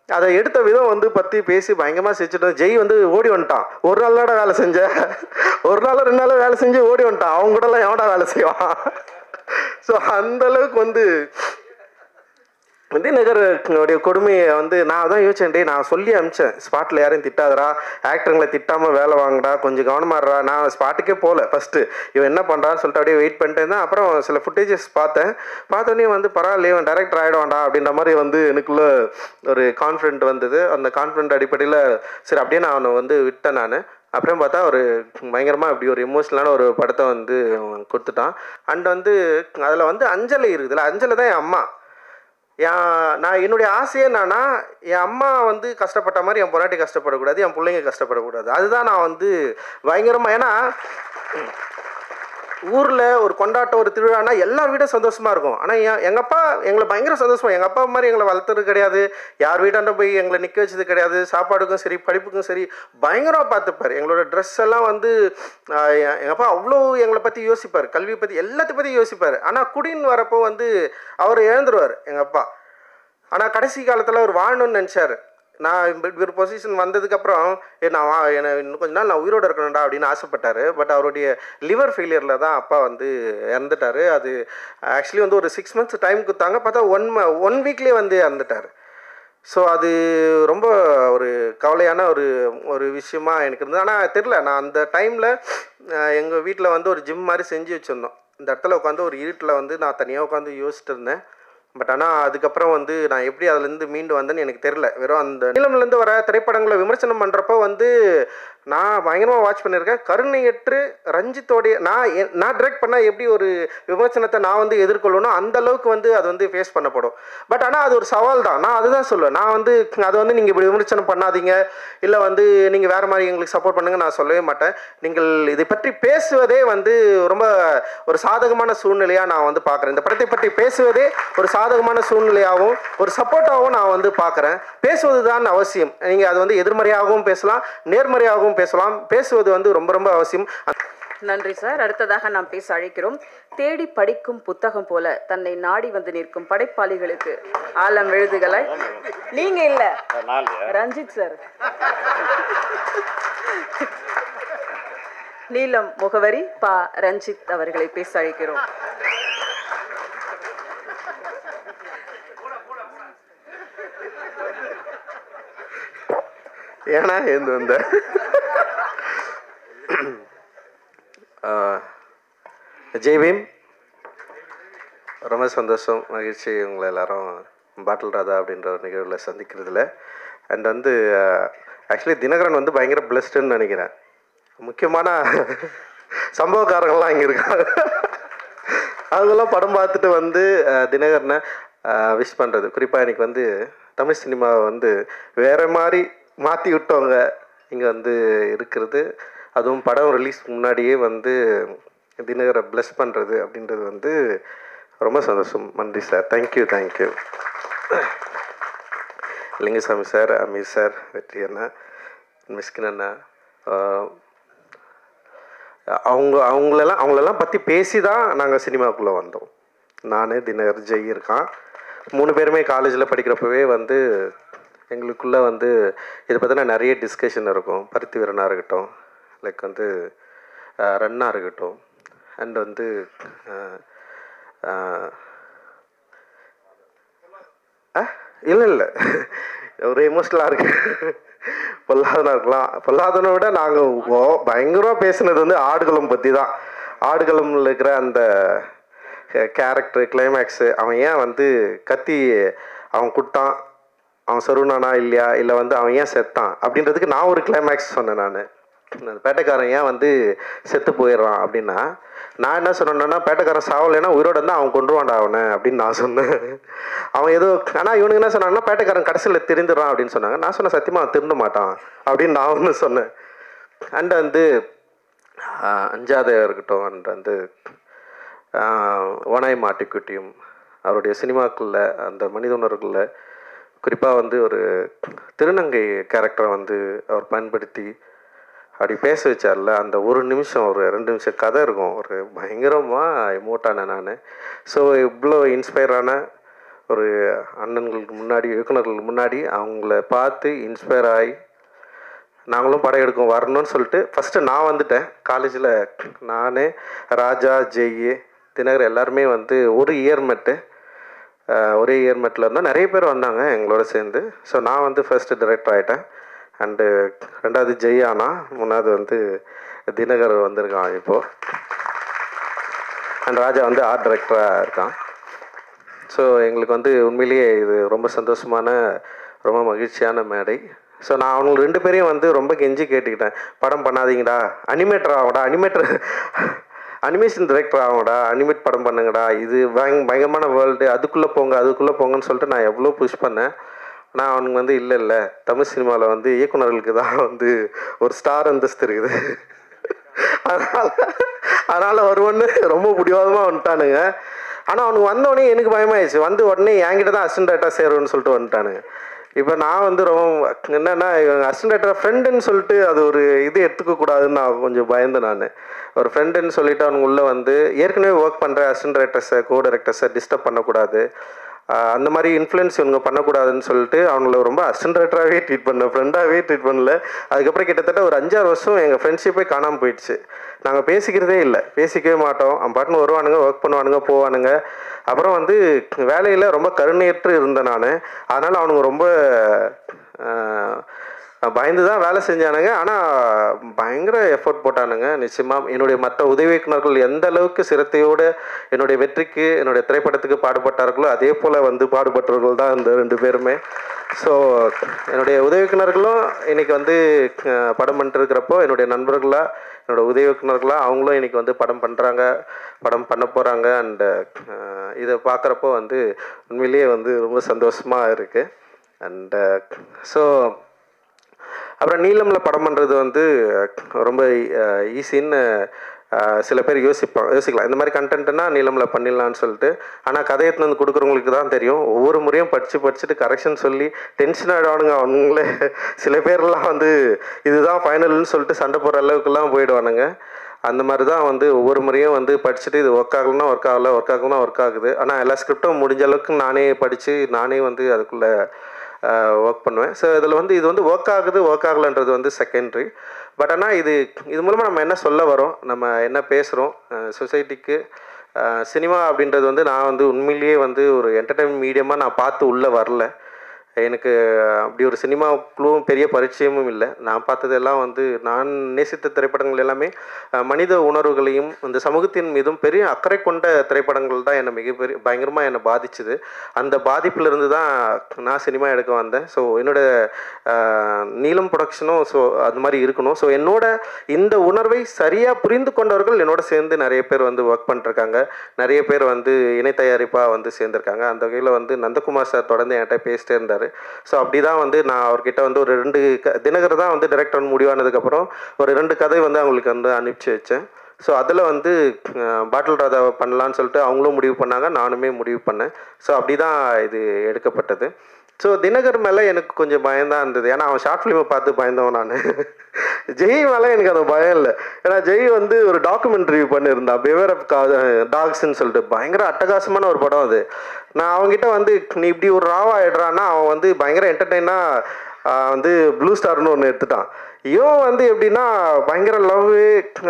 அதை எடுத்த விதம் வந்து பற்றி பேசி பயங்கரமாக சிரிச்சுட்டு ஜெய் வந்து ஓடி வந்துட்டான். ஒரு நாள் தானே வேலை செஞ்சேன், ஒரு நாள் 2 நாள் வேலை செஞ்சு ஓடி வந்துட்டான். அவங்க கூடலாம் எவடா வேலை செய்வான். ஸோ அந்தளவுக்கு வந்து விதிநகருடைய கொடுமையை வந்து நான் அதான் யோசிச்சேன். டே நான் சொல்லி அனுப்பிச்சேன், ஸ்பாட்டில் யாரையும் திட்டாதரா, ஆக்டருங்களை திட்டாமல் வேலை வாங்கடா, கொஞ்சம் கவனமாடுறா. நான் ஸ்பாட்டுக்கே போகல ஃபஸ்ட்டு, இவன் என்ன பண்ணுறான்னு சொல்லிட்டு அப்படியே வெயிட் பண்ணிட்டு இருந்தேன். அப்புறம் சில ஃபுட்டேஜஸ் பார்த்தோன்னே வந்து பரவாயில்ல இவன் டைரக்டர் ஆகிடுவான்டா அப்படின்ற மாதிரி வந்து எனக்குள்ளே ஒரு கான்ஃபிடென்ட் வந்தது. அந்த கான்ஃபிடென்ட் அடிப்படையில் சரி அப்படியே நான் அவனை வந்து விட்டேன். நான் அப்புறம் பார்த்தா ஒரு பயங்கரமாக இப்படி ஒரு எமோஷ்னலான ஒரு படத்தை வந்து கொடுத்துட்டான். அண்ட் வந்து அதில் வந்து அஞ்சலி இருக்குதுல்ல, அஞ்சலி தான் என் அம்மா. நான் என்னுடைய ஆசையே என்னன்னா, என் அம்மா வந்து கஷ்டப்பட்ட மாதிரி என் பொண்டாட்டி கஷ்டப்படக்கூடாது, என் பிள்ளைங்க கஷ்டப்படக்கூடாது. அதுதான் நான் வந்து பயங்கரமாக, ஏன்னா ஊரில் ஒரு கொண்டாட்டம் ஒரு திருவிழானா எல்லார் வீடும் சந்தோஷமாக இருக்கும். ஆனால் எங்கள் அப்பா எங்களை பயங்கர சந்தோஷமாக, எங்கள் அப்பா மாதிரி எங்களை வளர்த்தது கிடையாது, யார் வீட்டாண்ட போய் எங்களை நிற்க வச்சது கிடையாது. சாப்பாடுக்கும் சரி படிப்புக்கும் சரி பயங்கரமாக பார்த்துப்பார். எங்களோட ட்ரெஸ் எல்லாம் வந்து எங்கள் அப்பா அவ்வளோ எங்களை பற்றி யோசிப்பார், கல்வியை பற்றி எல்லாத்தையும் பற்றி யோசிப்பார். ஆனால் குடின்னு வரப்போ வந்து அவர் இழந்துருவார் எங்கள் அப்பா. ஆனால் கடைசி காலத்தில் அவர் வாழணும்னு நினச்சார். நான் ஒரு பொசிஷன் வந்ததுக்கப்புறம் நான் இன்னும் கொஞ்ச நாள் நான் உயிரோடு இருக்கணும்டா அப்படின்னு ஆசைப்பட்டார். பட் அவருடைய லிவர் ஃபெயிலியரில் தான் அப்பா வந்து இறந்துட்டார். அது ஆக்சுவலி வந்து ஒரு 6 months டைம் கொடுத்தாங்க, பார்த்தா 1 வீக்லேயே வந்து இறந்துட்டார். ஸோ அது ரொம்ப ஒரு கவலையான ஒரு விஷயமா எனக்கு இருந்தது. ஆனால் தெரில, நான் அந்த டைமில் எங்கள் வீட்டில் வந்து ஒரு ஜிம் மாதிரி செஞ்சு வச்சுருந்தோம். இந்த இடத்துல உட்காந்து ஒரு இருட்டில் வந்து நான் தனியாக உட்காந்து யோசிச்சுட்டு இருந்தேன். பட் ஆனால் அதுக்கப்புறம் வந்து நான் எப்படி அதுலேருந்து மீண்டு வந்தேன்னு எனக்கு தெரில. வெறும் அந்த நீளம்லேருந்து வர திரைப்படங்களை விமர்சனம் பண்ணுறப்போ வந்து நான் பயங்கரமாக வாட்ச் பண்ணியிருக்கேன். கருணையற்று ரஞ்சித்தோடைய நான் டிரெக்ட் பண்ணால் எப்படி ஒரு விமர்சனத்தை நான் வந்து எதிர்கொள்ளணும், அந்தளவுக்கு வந்து அது வந்து ஃபேஸ் பண்ணப்படும். பட் ஆனால் அது ஒரு சவால் தான். நான் அதுதான் சொல்லுவேன். நான் வந்து அதை வந்து நீங்கள் இப்படி விமர்சனம் பண்ணாதீங்க, இல்லை வந்து நீங்கள் வேறு மாதிரி எங்களுக்கு சப்போர்ட் பண்ணுங்க நான் சொல்லவே மாட்டேன். நீங்கள் இதை பற்றி பேசுவதே வந்து ரொம்ப ஒரு சாதகமான சூழ்நிலையாக நான் வந்து பார்க்குறேன். இந்த படத்தை பற்றி பேசுவதே ஒரு சாதகமான சூழ்நிலையாகவும் ஒரு சப்போர்ட்டாகவும் நான் வந்து பார்க்குறேன். பேசுவது தான் அவசியம். நீங்கள் அது வந்து எதிர்மறையாகவும் பேசலாம், நேர்மறையாகவும் பேசலாம். பேசுவது வந்து ரொம்ப ரொம்ப அவசியம். நன்றி சார். அடுத்ததாக நாம் பேச அழைக்கிறோம். தேடி படிக்கும் புத்தகம் போல தன்னை நாடி வந்து நிற்கும் படைப்பாளிகளுக்கு ஆலம் எழுதுகளை நீங்க இல்ல ரஞ்சித் சார், நீலம் முகவரி பா ரஞ்சித் அவர்களை பேச அழைக்கிறோம். ஏன்னா எந்த வந்த ஜெய்பீம், ரொம்ப சந்தோஷம், மகிழ்ச்சி உங்களை எல்லாரும் பாட்டில் ராதா அப்படின்ற ஒரு நிகழ்வில் சந்திக்கிறதுல. அண்ட் வந்து ஆக்சுவலி தினகரன் வந்து பயங்கர பிளஸ்டுன்னு நினைக்கிறேன். முக்கியமான சம்பவக்காரங்கள்லாம் இங்கே இருக்காங்க. அவங்கெல்லாம் படம் பார்த்துட்டு வந்து தினகரனை விஷ் பண்ணுறது. குறிப்பாக எனக்கு வந்து தமிழ் சினிமாவை வந்து வேறு மாதிரி மாற்றி விட்டவங்க இங்கே வந்து இருக்கிறது, அதுவும் படம் ரிலீஸ் முன்னாடியே வந்து தினகரை ப்ளஸ் பண்ணுறது அப்படின்றது வந்து ரொம்ப சந்தோஷம். நன்றி sir. Thank you. Lingusamy sir, Ameer sir, Vetri அண்ணா, மிஸ்கின் அண்ணா, அவங்களெல்லாம் பற்றி பேசி தான் நாங்கள் சினிமாவுக்குள்ளே வந்தோம். நான், தினகர், ஜெய் இருக்கான், 3 பேருமே காலேஜில் படிக்கிறப்பவே வந்து எங்களுக்குள்ளே வந்து இதை பற்றின நிறைய டிஸ்கஷன் இருக்கும். பருத்தி வீரனாக இருக்கட்டும், லைக் வந்து ரன்னாக இருக்கட்டும், அண்ட் வந்து இல்லை ஒரு எமோஷ்னலாக இருக்கு. பொல்லாதனா இருக்கலாம். பொல்லாதனை விட நாங்கள் பயங்கரமாக பேசுனது வந்து ஆடுகளம் பற்றி தான். ஆடுகளமில் இருக்கிற அந்த கேரக்டர் கிளைமேக்ஸு, அவன் ஏன் வந்து கத்தி அவன் கொடுத்தான், அவன் சருணானா இல்லையா, இல்லை வந்து அவன் ஏன் செத்தான் அப்படின்றதுக்கு நான் ஒரு கிளைமேக்ஸ் சொன்னேன். நான் பேட்டைக்காரன் ஏன் வந்து செத்து போயிடுறான் அப்படின்னா, நான் என்ன சொன்னேன்னா, பேட்டைக்காரன் சாவலைன்னா உயிரோடு இருந்தால் அவன் கொண்டுருவான்டா அவனை அப்படின்னு நான் சொன்னேன். அவன் ஏதோ, ஆனால் இவனுக்கு என்ன சொன்னாங்கன்னா, பேட்டைக்காரன் கடைசியில் திருந்துடுறான் அப்படின்னு சொன்னாங்க. நான் சொன்னேன் சத்தியமாக அவன் திருந்த மாட்டான் அப்படின்னு நான் ஒன்று சொன்னேன். அண்ட் வந்து அஞ்சாத இருக்கட்டும், அண்ட் வந்து ஓனாய் மாட்டிக்குட்டியும் அவருடைய சினிமாக்களில் அந்த மனித உணர்வுகளில் குறிப்பாக வந்து ஒரு திருநங்கை கேரக்டரை வந்து அவர் பயன்படுத்தி அப்படி பேச வச்சார்ல, அந்த ஒரு நிமிஷம் ஒரு 2 நிமிஷம் கதை இருக்கும், ஒரு பயங்கரமாக எமோட்டான நான். ஸோ இவ்வளோ இன்ஸ்பயரான ஒரு அண்ணன்களுக்கு முன்னாடி, இயக்குநர்களுக்கு முன்னாடி அவங்கள பார்த்து இன்ஸ்பயர் ஆகி நாங்களும் படம் எடுக்கும் வரணும்னு சொல்லிட்டு ஃபஸ்ட்டு நான் வந்துட்டேன். காலேஜில் நான், ராஜா, ஜெய், தினகர் எல்லாருமே வந்து ஒரு இயர்மெட்டு, ஒரே இயர்மெட்டில் இருந்தால் நிறைய பேர் வந்தாங்க எங்களோட சேர்ந்து. ஸோ நான் வந்து ஃபஸ்ட்டு டைரக்டர் ஆகிட்டேன். அண்டு ரெண்டாவது ஜெய் ஆனா, மூணாவது வந்து தினகர் வந்திருக்கான் இப்போது. அண்ட் ராஜா வந்து ஆர்ட் டைரக்டராக இருக்கான். ஸோ எங்களுக்கு வந்து உண்மையிலேயே இது ரொம்ப சந்தோஷமான, ரொம்ப மகிழ்ச்சியான மேடை. ஸோ நான் அவங்களுக்கு 2 பேரையும் வந்து ரொம்ப கெஞ்சி கேட்டுக்கிட்டேன், படம் பண்ணாதீங்கடா, அனிமேட்டர் ஆகும்டா, அனிமேஷன் டைரக்டர் ஆகும்டா, அனிமேட் படம் பண்ணுங்கடா, இது பயங்கரமான வேர்ல்டு, அதுக்குள்ளே போங்கன்னு சொல்லிட்டு நான் எவ்வளோ புஷ் பண்ணேன். ஆனால் அவனுக்கு வந்து இல்லை தமிழ் சினிமாவில் வந்து இயக்குநர்களுக்கு தான் வந்து ஒரு ஸ்டார் அந்தஸ்து இருக்குது, அதனால் வருவோன்னு ரொம்ப பிடிவாதமாக வந்துட்டானுங்க. ஆனால் அவனுக்கு வந்தோடனே எனக்கு பயமாயிடுச்சு. வந்து உடனே என்கிட்ட தான் அசிஸ்டன்ட் டைரக்டராக சேருன்னு சொல்லிட்டு வந்துட்டானுங்க. இப்போ நான் வந்து ரொம்ப என்னென்னா, இவங்க அசிஸ்டன்ட் டைரக்டர் ஃப்ரெண்டுன்னு சொல்லிட்டு அது ஒரு இது எடுத்துக்கக்கூடாதுன்னு நான் கொஞ்சம் பயந்து. நான் ஒரு ஃப்ரெண்டுன்னு சொல்லிவிட்டு அவனுக்கு உள்ளே வந்து ஏற்கனவே ஒர்க் பண்ணுற அசிஸ்டன்ட் டைரக்டர்ஸை, கோ டைரக்டர்ஸை டிஸ்டர்ப் பண்ணக்கூடாது, அந்த மாதிரி இன்ஃப்ளூயன்ஸ் இவங்க பண்ணக்கூடாதுன்னு சொல்லிட்டு அவங்கள ரொம்ப அசிஸ்டன்ட் டைரக்டராகவே ட்ரீட் பண்ணேன், ஃப்ரெண்டாகவே ட்ரீட் பண்ணல. அதுக்கப்புறம் கிட்டத்தட்ட ஒரு 5-6 வருஷம் எங்கள் ஃப்ரெண்ட்ஷிப்பே காணாமல் போயிடுச்சு. நாங்கள் பேசிக்கிறதே இல்லை, பேசிக்கவே மாட்டோம். அவன் பாட்டுன்னு வருவானுங்க, ஒர்க் பண்ணுவானுங்க, போவானுங்க. அப்புறம் வந்து வேலையில் ரொம்ப கருணையற்று இருந்தேன் நான். அதனால் அவனுங்க ரொம்ப பயந்து தான் வேலை செஞ்சானுங்க. ஆனால் பயங்கர எஃபோர்ட் போட்டானுங்க. நிச்சயமாக என்னுடைய மற்ற உதவி இயக்குநர்கள் எந்த அளவுக்கு சிரத்தையோடு என்னுடைய வெற்றிக்கு, என்னுடைய திரைப்படத்துக்கு பாடுபட்டார்களோ அதே போல் வந்து பாடுபட்டவர்கள் தான் இந்த 2 பேருமே. ஸோ என்னுடைய உதவி இயக்குநர்களும் இன்றைக்கி வந்து படம் பண்ணிட்டு இருக்கிறப்போ என்னுடைய நண்பர்களாக, என்னோடய உதவி இயக்குநர்களாக அவங்களும் இன்றைக்கி வந்து படம் பண்ணுறாங்க, படம் பண்ண போகிறாங்க. அண்டு இதை பார்க்குறப்போ வந்து உண்மையிலேயே வந்து ரொம்ப சந்தோஷமாக இருக்குது. அண்டு ஸோ அப்புறம் நீலமில் படம் பண்ணுறது வந்து ரொம்ப ஈஸின்னு சில பேர் யோசிக்கலாம். இந்த மாதிரி கண்டென்ட்னா நீலமில் பண்ணிடலான்னு சொல்லிட்டு. ஆனால் கதையை வந்து கொடுக்குறவங்களுக்கு தான் தெரியும். ஒவ்வொரு முறையும் படிச்சுட்டு கரெக்ஷன் சொல்லி டென்ஷன் ஆகிடுவானுங்க அவங்களே. சில பேர்லாம் வந்து இதுதான் ஃபைனல்னு சொல்லிட்டு சண்டை போடுற அளவுக்குலாம் போயிடுவானுங்க. அந்த மாதிரி தான் வந்து ஒவ்வொரு முறையும் வந்து படிச்சுட்டு இது ஒர்க் ஆகலைன்னா ஒர்க் ஆகலை, ஒர்க் ஆகுனா ஒர்க் ஆகுது. ஆனால் எல்லா ஸ்கிரிப்டும் முடிஞ்ச அளவுக்கு நானே படித்து நானே வந்து அதுக்குள்ளே ஒர்க் பண்ணுவேன். ஸோ இதில் வந்து இது வந்து ஒர்க் ஆகலைன்றது வந்து செகண்ட்ரி. பட் ஆனால் இது மூலமாக நம்ம என்ன சொல்ல வரோம், நம்ம என்ன பேசுகிறோம் சொசைட்டிக்கு. சினிமா அப்படின்றது வந்து நான் வந்து உண்மையிலேயே வந்து ஒரு என்டர்டெயின்மெண்ட் மீடியமாக நான் பார்த்து உள்ளே வரல. எனக்கு அப்படி ஒரு சினிமாவுக்குள்ளும் பெரிய பரிச்சயமும் இல்லை. நான் பார்த்ததெல்லாம் வந்து நான் நேசித்த திரைப்படங்கள் எல்லாமே மனித உணர்வுகளையும் இந்த சமூகத்தின் மீதும் பெரிய அக்கறை கொண்ட திரைப்படங்கள் தான் என்னை பயங்கரமாக என்னை பாதிச்சுது. அந்த பாதிப்பிலிருந்து தான் நான் சினிமா எடுக்க வந்தேன். ஸோ என்னோடய நீலம் ப்ரொடக்ஷனும் ஸோ அது மாதிரி இருக்கணும். ஸோ என்னோட இந்த உணர்வை சரியாக புரிந்து கொண்டவர்கள் என்னோட சேர்ந்து நிறைய பேர் வந்து ஒர்க் பண்ணிருக்காங்க, நிறைய பேர் வந்து இணை தயாரிப்பாக வந்து சேர்ந்துருக்காங்க. அந்த வகையில் வந்து நந்தகுமார் சார் தொடர்ந்து என்கிட்ட பேசிட்டே இருந்தார். ஸோ அப்படி தான் வந்து நான் அவர்கிட்ட வந்து ஒரு 2 தினகர் தான் வந்து டைரக்டர் முடிவானதுக்கப்புறம் ஒரு 2 கதை வந்து அவங்களுக்கு வந்து அனுப்பிச்சி வச்சேன். ஸோ அதில் வந்து பாட்டில் ராதாவை பண்ணலான்னு சொல்லிட்டு அவங்களும் முடிவு பண்ணாங்க, நானுமே முடிவு பண்ணேன். ஸோ அப்படி தான் இது எடுக்கப்பட்டது. ஸோ தினகர் மேலே எனக்கு கொஞ்சம் பயம்தான் இருந்தது. ஏன்னா அவன் ஷார்ட் ஃபிலிமை பார்த்து பயந்தவன் நான். ஜெய் மேலே எனக்கு அந்த பயம் இல்லை. ஏன்னா ஜெய் வந்து ஒரு டாக்குமெண்ட்ரி பண்ணியிருந்தான், பிவேர் ஆஃப் டாக்ஸ்ன்னு சொல்லிட்டு. பயங்கர அட்டகாசமான ஒரு படம் அது. நான் அவங்ககிட்ட வந்து நீ இப்படி ஒரு ராவா ஆயிடுறான்னா அவன் வந்து பயங்கர என்டர்டெயினாக வந்து ப்ளூ ஸ்டார்னு ஒன்று எடுத்துட்டான். இவன் வந்து எப்படின்னா பயங்கர லவ்,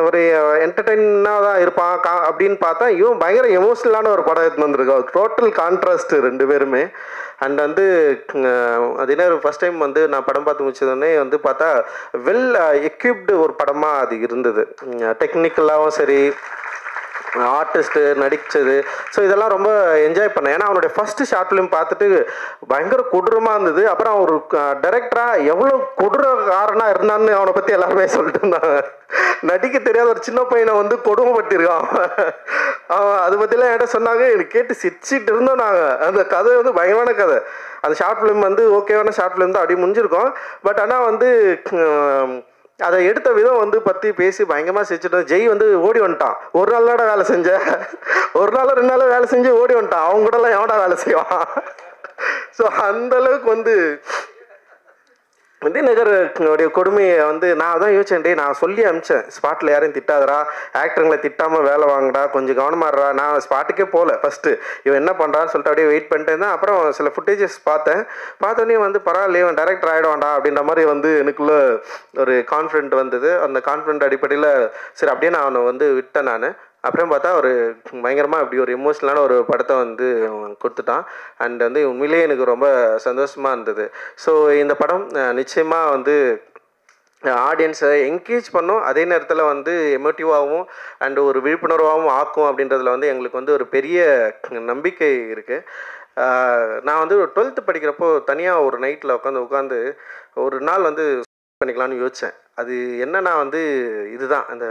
ஒரு என்டர்டெயினாக தான் இருப்பான் அப்படின்னு பார்த்தா இவன் பயங்கர எமோஷ்னலான ஒரு படம் எடுத்துன்னு வந்திருக்கான். டோட்டல் கான்ட்ராஸ்ட் 2 பேருமே. அண்ட் வந்து அது என்ன ஃபஸ்ட் டைம் வந்து நான் படம் பார்த்து முடிச்சதுன்னே வந்து பார்த்தா வெல் எக்யூப்டு ஒரு படமாக அது இருந்தது. டெக்னிக்கலாகவும் சரி, ஆர்டிஸ்ட்டு நடித்தது, ஸோ இதெல்லாம் ரொம்ப என்ஜாய் பண்ணேன். ஏன்னா அவனுடைய ஃபஸ்ட்டு ஷார்ட் ஃபிலிம் பார்த்துட்டு பயங்கர கொடூரமாக இருந்தது. அப்புறம் ஒரு டைரக்டராக எவ்வளோ கொடூரக்காரனாக இருந்தான்னு அவனை பற்றி எல்லாருமே சொல்லிட்டு இருந்தாங்க. நடிக்க தெரியாத ஒரு சின்ன பையனை வந்து கொடுமைப்பட்டிருக்கான் அவன். அதை பற்றிலாம் என்கிட்ட சொன்னாங்க. எனக்கு கேட்டு சிரிச்சிட்டு இருந்தோம் நாங்கள். அந்த கதை வந்து பயங்கரமான கதை. அந்த ஷார்ட் ஃபிலிம் வந்து ஓகேவான ஷார்ட் ஃபிலிம் தான், அப்படி முடிஞ்சிருக்கோம். பட் ஆனால் வந்து அதை எடுத்த விதம் வந்து பற்றி பேசி பயங்கரமாக சிரிச்சுட்டு ஜெய் வந்து ஓடி வந்துட்டான். ஒரு நாள் தான் வேலை செஞ்சேன், ஒரு நாள் 2 நாள் வேலை செஞ்சு ஓடி வந்துட்டான். அவங்க கூடலாம் எவன்டா வேலை செய்வான். ஸோ அந்தளவுக்கு வந்து விதிநகருடைய கொடுமையை வந்து நான் தான் யோசிச்சேன், டே நான் சொல்லி அனுப்பிச்சேன், ஸ்பாட்டில் யாரையும் திட்டாதரா, ஆக்டருங்களை திட்டாமல் வேலை வாங்கடா, கொஞ்சம் கவனமாடுறா. நான் ஸ்பாட்டுக்கே போகல ஃபஸ்ட்டு, இவன் என்ன பண்ணுறான்னு சொல்லிட்டு அப்படியே வெயிட் பண்ணிட்டு இருந்தேன். அப்புறம் சில ஃபுட்டேஜஸ் பார்த்தோன்னே வந்து பரவாயில்ல இவன் டைரக்டர் ஆகிடுவான்டா அப்படின்ற மாதிரி வந்து எனக்குள்ளே ஒரு கான்ஃபிடென்ட் வந்தது. அந்த கான்ஃபிடென்ட் அடிப்படையில் சரி அப்படியே நான் அவனை வந்து விட்டேன். நான் அப்புறம் பார்த்தா ஒரு பயங்கரமாக இப்படி ஒரு எமோஷ்னலான ஒரு படத்தை வந்து கொடுத்துட்டான். அண்ட் வந்து உண்மையிலேயே எனக்கு ரொம்ப சந்தோஷமாக இருந்தது. ஸோ இந்த படம் நிச்சயமாக வந்து ஆடியன்ஸை என்கேஜ் பண்ணும், அதே நேரத்தில் வந்து எமோட்டிவாகவும் அண்ட் ஒரு விழிப்புணர்வாகவும் ஆக்கும் அப்படின்றதுல வந்து எங்களுக்கு வந்து ஒரு பெரிய நம்பிக்கை இருக்குது. நான் வந்து 12th படிக்கிறப்போ தனியாக ஒரு நைட்டில் உட்காந்து ஒரு நாள் வந்து பண்ணிக்கலான்னு யோசித்தேன். அது என்னன்னா வந்து இதுதான், அந்த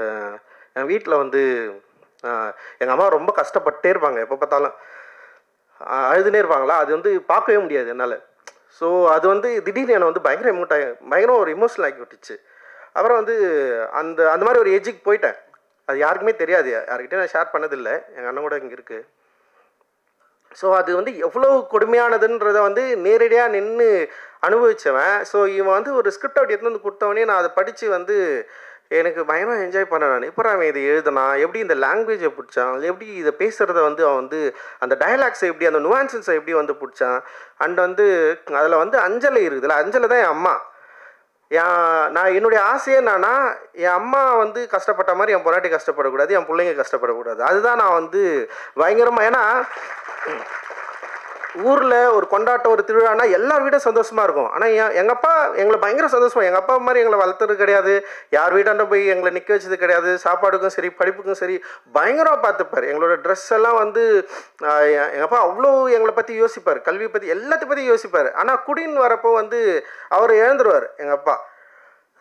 என் வீட்டில் வந்து எங்கள் அம்மா ரொம்ப கஷ்டப்பட்டே இருப்பாங்க, எப்போ பார்த்தாலும் அழுதுனே இருப்பாங்களா, அது வந்து பார்க்கவே முடியாது என்னால். ஸோ அது வந்து திடீர்னு என்னை வந்து பயங்கரம் ஒரு எமோஷனல் ஆக்கி விட்டுச்சு. அப்புறம் வந்து அந்த மாதிரி ஒரு ஏஜுக்கு போயிட்டேன். அது யாருக்குமே தெரியாது, யார்கிட்டையும் நான் ஷேர் பண்ணதில்லை, எங்கள் அண்ணன் கூட இங்கே இருக்குது. ஸோ அது வந்து எவ்வளோ கொடுமையானதுன்றதை வந்து நேரடியாக நின்று அனுபவித்தவன். ஸோ இவன் வந்து ஒரு ஸ்கிரிப்ட் அப்படி எடுத்து வந்து கொடுத்தவனே நான் அதை படித்து வந்து எனக்கு பயங்கரமாக என்ஜாய் பண்ணேன். நான் இப்போ அவன் இதை எழுதுனான், எப்படி இந்த லாங்குவேஜை பிடிச்சான், எப்படி இதை பேசுகிறத வந்து அவன் வந்து அந்த டயலாக்ஸை எப்படி, அந்த நுவான்சன்ஸை எப்படி வந்து பிடிச்சான். அண்ட் வந்து அதில் வந்து அஞ்சலை இருக்குதுல்ல, அஞ்சலை தான் என் அம்மா. நான் என்னுடைய ஆசையே என்னன்னா, என் அம்மா வந்து கஷ்டப்பட்ட மாதிரி என் பொண்டாட்டி கஷ்டப்படக்கூடாது, என் பிள்ளைங்க கஷ்டப்படக்கூடாது. அதுதான் நான் வந்து பயங்கரமாக, ஏன்னா ஊரில் ஒரு கொண்டாட்டம், ஒரு திருவிழானா எல்லார் வீடும் சந்தோஷமாக இருக்கும். ஆனால் எங்கள் அப்பா எங்களை பயங்கர சந்தோஷமாக, எங்கள் அப்பா மாதிரி எங்களை வளர்த்தது கிடையாது, யார் வீட்டாண்ட போய் எங்களை நிற்க வச்சது கிடையாது. சாப்பாடுக்கும் சரி படிப்புக்கும் சரி பயங்கரமாக பார்த்துப்பார். எங்களோட ட்ரெஸ் எல்லாம் வந்து எங்கள் அப்பா அவ்வளோ எங்களை பற்றி யோசிப்பார், கல்வியை பற்றி எல்லாத்தையும் பற்றி யோசிப்பார். ஆனால் குடின்னு வரப்போ வந்து அவர் இழந்துருவார் எங்கள் அப்பா.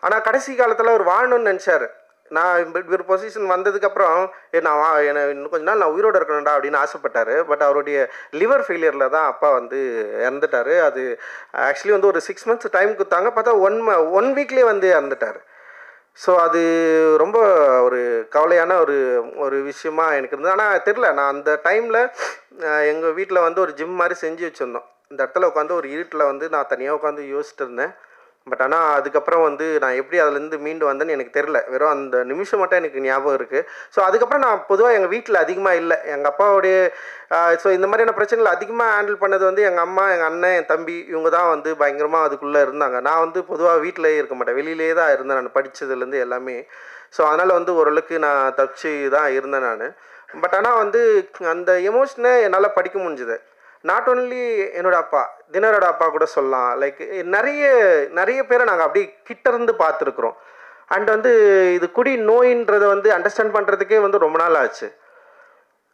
ஆனால் கடைசி காலத்தில் அவர் வாழணும்னு நினச்சார். நான் இப்படி ஒரு பொசிஷன் வந்ததுக்கப்புறம் என்னை இன்னும் கொஞ்ச நாள் நான் உயிரோடு இருக்கணும்டா அப்படின்னு ஆசைப்பட்டார். பட் அவருடைய லிவர் ஃபெயிலியரில் தான் அப்பா வந்து இறந்துட்டார். அது ஆக்சுவலி வந்து ஒரு 6 months டைம் கொடுத்தாங்க, பார்த்தா 1 வீக்லேயே வந்து இறந்துட்டார். ஸோ அது ரொம்ப ஒரு கவலையான ஒரு விஷயமா எனக்கு இருந்தது. ஆனால் தெரில, நான் அந்த டைமில் எங்கள் வீட்டில் வந்து ஒரு ஜிம் மாதிரி செஞ்சு வச்சுருந்தோம். இந்த இடத்துல உட்காந்து ஒரு இருட்டில் வந்து நான் தனியாக உட்காந்து யோசிச்சுட்டு இருந்தேன். பட் ஆனால் அதுக்கப்புறம் வந்து நான் எப்படி அதுலேருந்து மீண்டு வந்தேன்னு எனக்கு தெரில, வெறும் அந்த நிமிஷம் மட்டும் எனக்கு ஞாபகம் இருக்குது. ஸோ அதுக்கப்புறம் நான் பொதுவாக எங்கள் வீட்டில் அதிகமாக இல்லை, எங்கள் அப்பாவுடைய ஸோ இந்த மாதிரியான பிரச்சனைகள் அதிகமாக ஹேண்டில் பண்ணது வந்து எங்கள் அம்மா, எங்கள் அண்ணன், என் தம்பி, இவங்க தான் வந்து பயங்கரமாக அதுக்குள்ளே இருந்தாங்க. நான் வந்து பொதுவாக வீட்டிலேயே இருக்க மாட்டேன், வெளியிலே தான் இருந்தேன் நான் படித்ததுலேருந்து எல்லாமே. ஸோ அதனால் வந்து ஓரளவுக்கு நான் தப்பிச்சு தான் இருந்தேன் நான். பட் ஆனால் வந்து அந்த எமோஷனை என்னால் படிக்க முடிஞ்சுது. நாட் ஓன்லி என்னோடய அப்பா, தினரோட அப்பா கூட சொல்லலாம். லைக் நிறைய பேரை நாங்கள் அப்படி கிட்டேருந்து பார்த்துருக்குறோம். அண்ட் வந்து இது குடி நோயின்றதை வந்து அண்டர்ஸ்டாண்ட் பண்ணுறதுக்கே வந்து ரொம்ப நாள் ஆச்சு.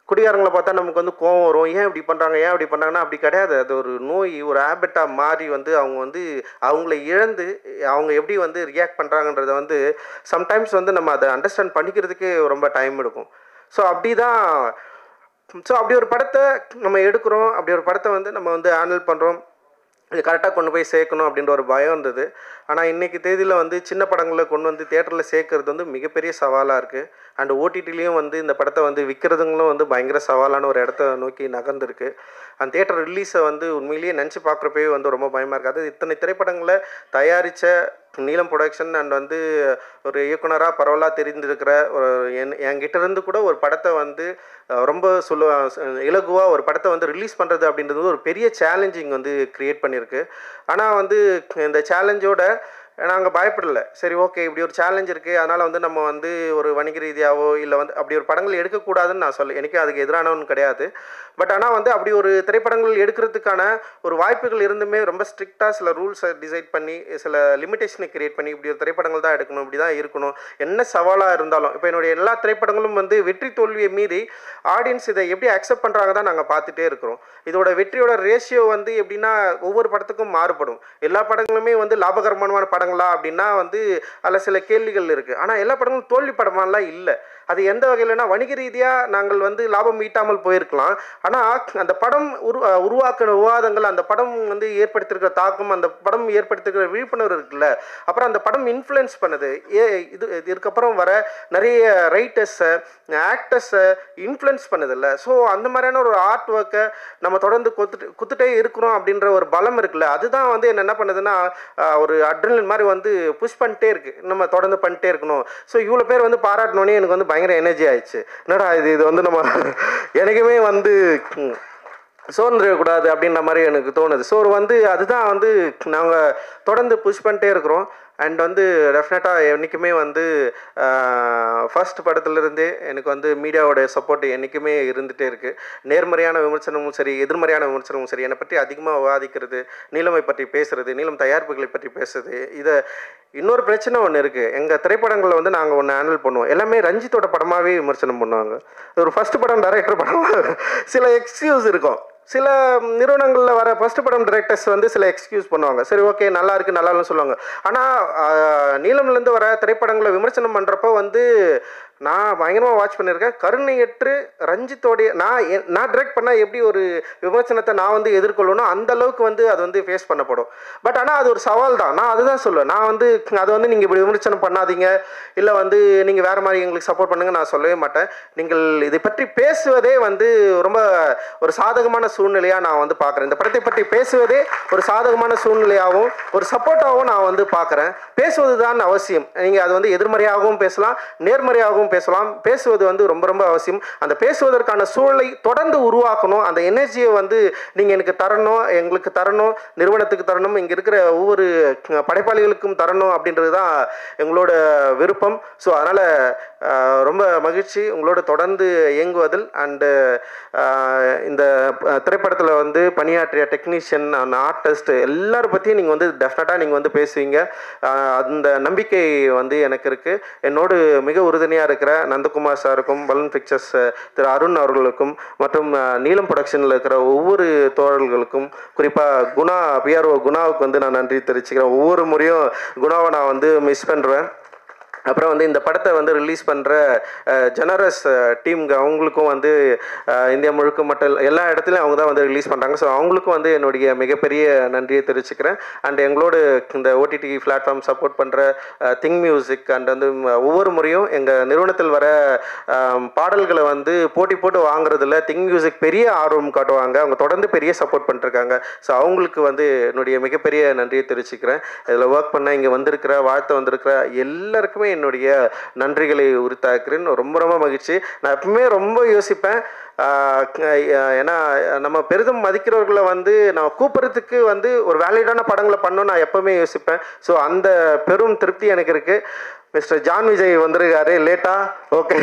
குடிகாரங்களை பார்த்தா நமக்கு வந்து கோவம் வரும், ஏன் இப்படி பண்ணுறாங்கன்னா அப்படி கிடையாது. அது ஒரு நோய், ஒரு ஹேபிட்டாக மாறி வந்து அவங்க வந்து அவங்கள இழந்து அவங்க எப்படி வந்து ரியாக்ட் பண்ணுறாங்கன்றதை வந்து சம்டைம்ஸ் வந்து நம்ம அதை அண்டர்ஸ்டாண்ட் பண்ணிக்கிறதுக்கே ரொம்ப டைம் எடுக்கும். ஸோ அப்படி ஒரு படத்தை நம்ம எடுக்கிறோம், அப்படி ஒரு படத்தை வந்து நம்ம வந்து ஹேண்டில் பண்ணுறோம், இது கரெக்டாக கொண்டு போய் சேர்க்கணும் அப்படின்ற ஒரு பயம் இருந்தது. ஆனால் இன்றைக்கி தேதியில் வந்து சின்ன படங்களை கொண்டு வந்து தியேட்டரில் சேர்க்கறது வந்து மிகப்பெரிய சவாலாக இருக்குது. அண்ட் ஓடிடிலையும் வந்து இந்த படத்தை வந்து விற்கிறதுங்களும் வந்து பயங்கர சவாலான ஒரு இடத்த நோக்கி நகர்ந்துருக்கு. அந்த தியேட்டர் ரிலீஸை வந்து உண்மையிலேயே நினச்சி பார்க்குறப்பவே வந்து ரொம்ப பயமாக இருக்குது. அது இத்தனை திரைப்படங்களை தயாரித்த நீலம் ப்ரொடக்ஷன் அண்ட் வந்து ஒரு இயக்குனராக பரவலாக தெரிந்திருக்கிற ஒரு என்கிட்ட இருந்து கூட ஒரு படத்தை வந்து ரொம்ப இலகுவாக ஒரு படத்தை வந்து ரிலீஸ் பண்ணுறது அப்படின்றது ஒரு பெரிய சேலஞ்சிங் வந்து க்ரியேட் பண்ணியிருக்கு. ஆனால் வந்து இந்த சேலஞ்சோட நாங்கள் பயப்படலை. சரி ஓகே, இப்படி ஒரு சேலஞ்ச் இருக்குது, அதனால் வந்து நம்ம வந்து ஒரு வணிக ரீதியாகவோ இல்லை வந்து அப்படி ஒரு படங்கள் எடுக்கக்கூடாதுன்னு நான் எனக்கு அதுக்கு எதிரானவன் கிடையாது. பட் ஆனால் வந்து அப்படி ஒரு திரைப்படங்கள் எடுக்கிறதுக்கான ஒரு வாய்ப்புகள் இருந்துமே ரொம்ப ஸ்ட்ரிக்டாக சில ரூல்ஸை டிசைட் பண்ணி சில லிமிட்டேஷனை கிரியேட் பண்ணி இப்படி ஒரு திரைப்படங்கள் தான் எடுக்கணும், இப்படி தான் இருக்கணும், என்ன சவாலாக இருந்தாலும். இப்போ என்னுடைய எல்லா திரைப்படங்களும் வந்து வெற்றி தோல்வியை மீறி ஆடியன்ஸ் இதை எப்படி அக்செப்ட் பண்ணுறாங்க தான் நாங்கள் பார்த்துட்டே இருக்கிறோம். இதோட வெற்றியோட ரேஷியோ வந்து எப்படின்னா ஒவ்வொரு படத்துக்கும் மாறுபடும். எல்லா படங்களுமே வந்து லாபகரமான படங்களா அப்படின்னா வந்து அதில் சில கேள்விகள் இருக்குது. ஆனால் எல்லா படங்களும் தோல்வி படமாலாம் இல்லை. அது எந்த வகையிலனா வணிக ரீதியாக நாங்கள் வந்து லாபம் ஈட்டாமல் போயிருக்கலாம். ஆனால் அந்த படம் உருவாக்கின விவாதங்கள், அந்த படம் வந்து ஏற்படுத்தியிருக்கிற தாக்கம், அந்த படம் ஏற்படுத்தியிருக்கிற விழிப்புணர்வு இருக்குல்ல, அப்புறம் அந்த படம் இன்ஃப்ளூயன்ஸ் பண்ணுது. இதுக்கப்புறம் வர நிறைய ரைட்டர்ஸை, ஆக்டர்ஸை இன்ஃப்ளூயன்ஸ் பண்ணுதில்ல. ஸோ அந்த மாதிரியான ஒரு ஆர்ட் ஒர்க்கை நம்ம தொடர்ந்து குத்துட்டே இருக்கிறோம் அப்படின்ற ஒரு பலம் இருக்குல்ல, அதுதான் வந்து என்ன பண்ணுதுன்னா ஒரு அட்ரினலின் மாதிரி வந்து புஷ் பண்ணிட்டே இருக்கு, நம்ம தொடர்ந்து பண்ணிட்டே இருக்கணும். ஸோ இவ்வளோ பேர் வந்து பாராட்டினோடனே எனக்கு வந்து பயங்கர எனர்ஜி ஆயிடுச்சு. என்னடா இது வந்து நம்ம எனக்குமே வந்து சோர்ந்துடக்கூடாது அப்படின்ற மாதிரி எனக்கு தோணுது. ஸோ வந்து அதுதான் வந்து நாங்கள் தொடர்ந்து புஷ் பண்ணிட்டே இருக்கிறோம். அண்ட் வந்து டெஃபினட்டாக என்றைக்குமே வந்து ஃபர்ஸ்ட் படத்துலேருந்தே எனக்கு வந்து மீடியாவோட சப்போர்ட் என்றைக்குமே இருந்துகிட்டே இருக்குது. நேர்மறையான விமர்சனமும் சரி, எதிர்மறையான விமர்சனமும் சரி, என்னை பற்றி அதிகமாக விவாதிக்கிறது, நீலமை பற்றி பேசுகிறது, நீலம் தயாரிப்புகளை பற்றி பேசுறது. இதை இன்னொரு பிரச்சனை ஒன்று இருக்குது, எங்கள் திரைப்படங்களில் வந்து நாங்கள் ஒன்று ஹேண்டில் பண்ணுவோம், எல்லாமே ரஞ்சித்தோட படமாகவே விமர்சனம் பண்ணுவாங்க. ஒரு ஃபஸ்ட்டு படம் டைரக்டர் படம் சில எக்ஸ்கியூஸ் இருக்கும். சில நிறுவனங்களில் வர ஃபஸ்ட்டு படம் டைரக்டர்ஸ் வந்து சில எக்ஸ்கியூஸ் பண்ணுவாங்க. சரி, ஓகே, நல்லா இருக்குது, நல்லா இல்லைன்னு சொல்லுவாங்க. ஆனால் நீலம்லேருந்து வர திரைப்படங்களை விமர்சனம் பண்ணுறப்போ வந்து நான் பயங்கரமாக வாட்ச் பண்ணியிருக்கேன். கருணையற்று ரஞ்சித்தோடைய நான் டைரக்ட் பண்ணால் எப்படி ஒரு விமர்சனத்தை நான் வந்து எதிர்கொள்ளணும், அந்த அளவுக்கு வந்து அது வந்து ஃபேஸ் பண்ணப்படும். பட் ஆனால் அது ஒரு சவால் தான். நான் அதுதான் சொல்லுவேன். நான் வந்து அதை வந்து நீங்கள் இப்படி விமர்சனம் பண்ணாதீங்க, இல்லை வந்து நீங்கள் வேறு மாதிரி எங்களுக்கு சப்போர்ட் பண்ணுங்க நான் சொல்லவே மாட்டேன். நீங்கள் இதை பற்றி பேசுவதே வந்து ரொம்ப ஒரு சாதகமான சூழ்நிலையாக நான் வந்து பார்க்குறேன். இந்த படத்தை பற்றி பேசுவதே ஒரு சாதகமான சூழ்நிலையாகவும் ஒரு சப்போர்ட்டாகவும் நான் வந்து பார்க்குறேன். பேசுவது தான் அவசியம். நீங்கள் அது வந்து எதிர்மறையாகவும் பேசலாம், நேர்மறையாகவும் பேசலாம். பேசுவது வந்து ரொம்ப ரொம்ப அவசியம். அந்த பேசுவதற்கான சூழலை தொடர்ந்து உருவாக்கணும். அந்த எனர்ஜியை வந்து நீங்கள் எனக்கு தரணும், எங்களுக்கு தரணும், நிறுவனத்துக்கு தரணும், இங்கே இருக்கிற ஒவ்வொரு படைப்பாளிகளுக்கும் தரணும் அப்படின்றது தான் எங்களோட விருப்பம். ஸோ அதனால் ரொம்ப மகிழ்ச்சி உங்களோட தொடர்ந்து இயங்குவதில். அண்டு இந்த திரைப்படத்தில் வந்து பணியாற்றிய டெக்னீஷியன், ஆர்டிஸ்ட் எல்லாரும் பற்றியும் நீங்கள் வந்து டெஃபினட்டாக நீங்கள் வந்து பேசுவீங்க. அந்த நம்பிக்கை வந்து எனக்கு இருக்குது. என்னோடு மிக உறுதுணையாக இருக்கிற நந்தகுமார் சாருக்கும், பலூன் பிக்சர்ஸ் திரு அருண் அவர்களுக்கும், மற்றும் நீலம் ப்ரொடக்ஷனில் இருக்கிற ஒவ்வொரு தோழர்களுக்கும், குறிப்பாக குணா, பிஆர்ஓ குணாவுக்கு வந்து நான் நன்றி தெரிவிச்சுக்கிறேன். ஒவ்வொரு முறையும் குணாவை நான் வந்து மிஸ் பண்ணுறேன். அப்புறம் வந்து இந்த படத்தை வந்து ரிலீஸ் பண்ணுற ஜெனரஸ் டீம்க்கு அவங்களுக்கும் வந்து இந்தியா முழுக்க மட்டும் எல்லா இடத்துலையும் அவங்க தான் வந்து ரிலீஸ் பண்ணுறாங்க. ஸோ அவங்களுக்கும் வந்து என்னுடைய மிகப்பெரிய நன்றியை தெரிவிச்சுக்கிறேன். அண்ட் எங்களோட இந்த ஓடிடி பிளாட்ஃபார்ம் சப்போர்ட் பண்ணுற திங் மியூசிக் அண்ட் வந்து ஒவ்வொரு முறையும் எங்கள் நிறுவனத்தில் வர பாடல்களை வந்து போட்டி போட்டு வாங்குறதுல திங் மியூசிக் பெரிய ஆர்வம் காட்டுவாங்க. அவங்க தொடர்ந்து பெரிய சப்போர்ட் பண்ணிருக்காங்க. ஸோ அவங்களுக்கு வந்து என்னுடைய மிகப்பெரிய நன்றியை தெரிவிச்சுக்கிறேன். இதில் ஒர்க் பண்ண இங்கே வந்திருக்கிற வாழ்த்து வந்திருக்கிற எல்லாருக்குமே என்னுடைய நன்றிகளை உரித்தாக்குறேன். ரொம்ப ரொம்ப மகிழ்ச்சி. நான் எப்பவுமே ரொம்ப யோசிப்பேன், ஏன்னா நம்ம பெரிதும் மதிக்கிறவர்களை வந்து நம்ம கூப்பிட்றதுக்கு வந்து ஒரு வேலிடான படங்களை பண்ணணும் நான் எப்பவுமே யோசிப்பேன். ஸோ அந்த பெரும் திருப்தி எனக்கு இருக்குது. மிஸ்டர் ஜான் விஜய் வந்திருக்காரு லேட்டா. ஓகே,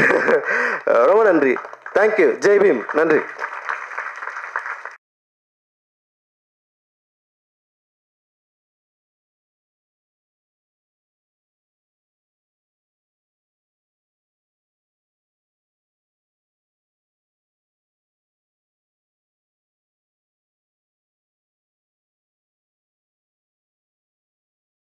ரொம்ப நன்றி. தேங்க்யூ. ஜெய் பீம். நன்றி.